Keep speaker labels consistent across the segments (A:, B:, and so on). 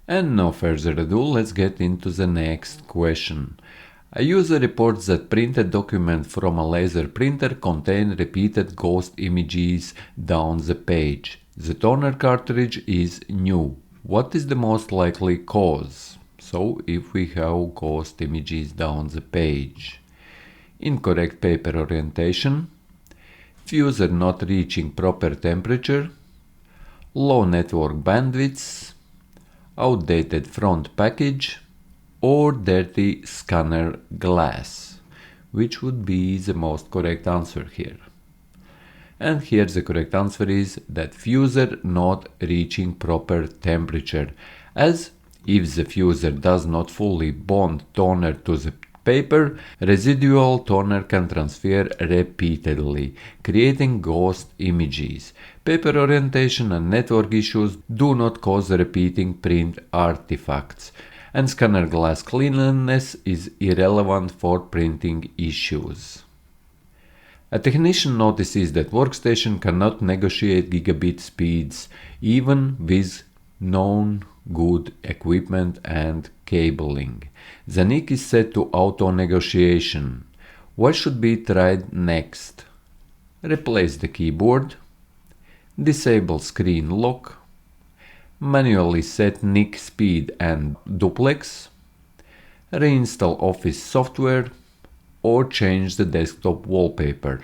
A: And no further ado, let's get into the next question. A user reports that printed documents from a laser printer contain repeated ghost images down the page. The toner cartridge is new. What is the most likely cause? So, if we have ghost images down the page. Incorrect paper orientation, fuser not reaching proper temperature, low network bandwidth, outdated front package, or dirty scanner glass, which would be the most correct answer here. And here the correct answer is that fuser not reaching proper temperature, as if the fuser does not fully bond toner to the paper, residual toner can transfer repeatedly, creating ghost images. Paper orientation and network issues do not cause repeating print artifacts, and scanner glass cleanliness is irrelevant for printing issues. A technician notices that workstation cannot negotiate gigabit speeds, even with known good equipment and cabling. The NIC is set to auto negotiation. What should be tried next? Replace the keyboard, disable screen lock, manually set NIC speed and duplex, reinstall Office software, or change the desktop wallpaper.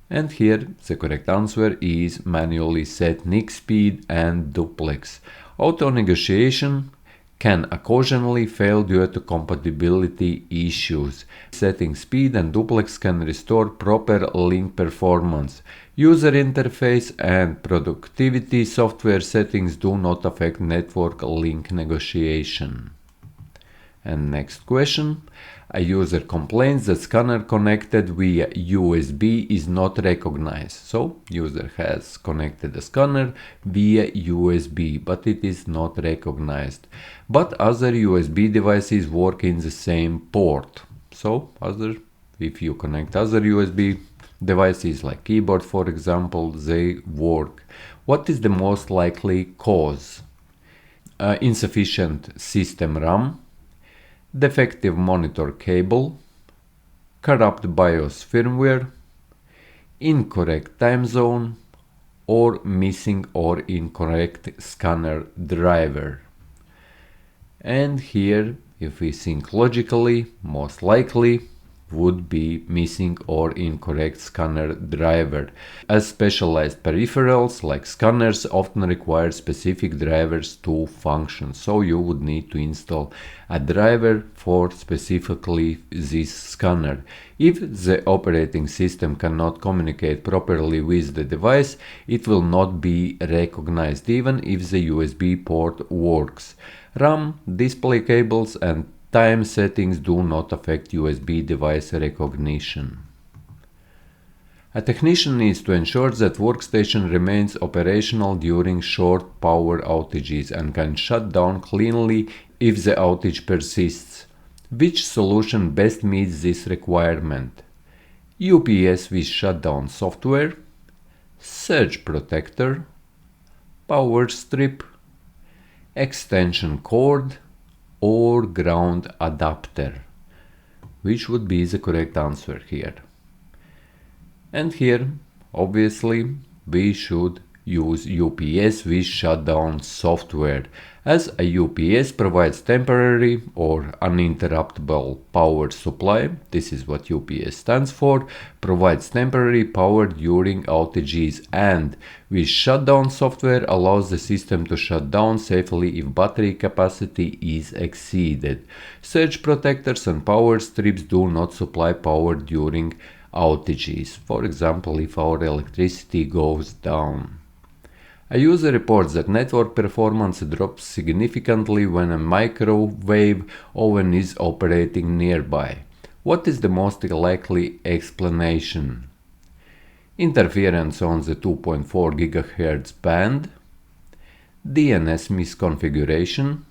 A: And here the correct answer is manually set NIC speed and duplex. Auto negotiation can occasionally fail due to compatibility issues. Setting speed and duplex can restore proper link performance. User interface and productivity software settings do not affect network link negotiation. And next question. A user complains that scanner connected via USB is not recognized. So, user has connected the scanner via USB, but it is not recognized. But other USB devices work in the same port. So, if you connect other USB devices like keyboard, for example, they work. What is the most likely cause? Insufficient system RAM, defective monitor cable, corrupt BIOS firmware, incorrect time zone, or missing or incorrect scanner driver. And here, if we think logically, most likely would be missing or incorrect scanner driver, as specialized peripherals like scanners often require specific drivers to function, so you would need to install a driver for specifically this scanner. If the operating system cannot communicate properly with the device, it will not be recognized even if the USB port works. RAM, display cables, and time settings do not affect USB device recognition. A technician needs to ensure that workstation remains operational during short power outages and can shut down cleanly if the outage persists. Which solution best meets this requirement? UPS with shutdown software, surge protector, power strip, extension cord, or ground adapter? Which would be the correct answer here? And here, obviously, we should use UPS with shutdown software, as a UPS provides temporary or uninterruptible power supply. This is what UPS stands for, provides temporary power during outages, and with shutdown software allows the system to shut down safely if battery capacity is exceeded. Surge protectors and power strips do not supply power during outages, for example if our electricity goes down. A user reports that network performance drops significantly when a microwave oven is operating nearby. What is the most likely explanation? Interference on the 2.4 GHz band, DNS misconfiguration,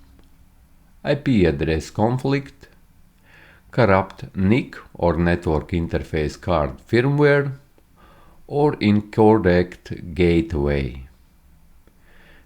A: IP address conflict, corrupt NIC or network interface card firmware, or incorrect gateway.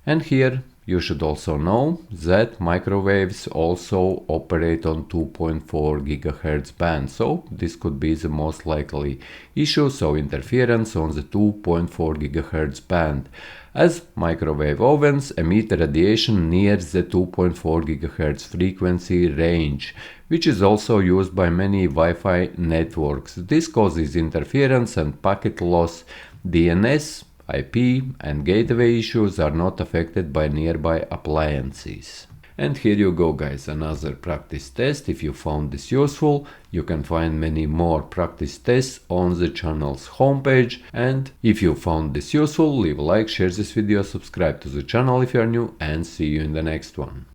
A: And here You should also know that microwaves also operate on 2.4 GHz band, so this could be the most likely issue, so interference on the 2.4 GHz band, as microwave ovens emit radiation near the 2.4 GHz frequency range, which is also used by many Wi-Fi networks. This causes interference and packet loss. DNS, IP, and gateway issues are not affected by nearby appliances. And here you go, guys, another practice test. If you found this useful, you can find many more practice tests on the channel's homepage. And if you found this useful, leave a like, share this video, subscribe to the channel if you are new, and see you in the next one.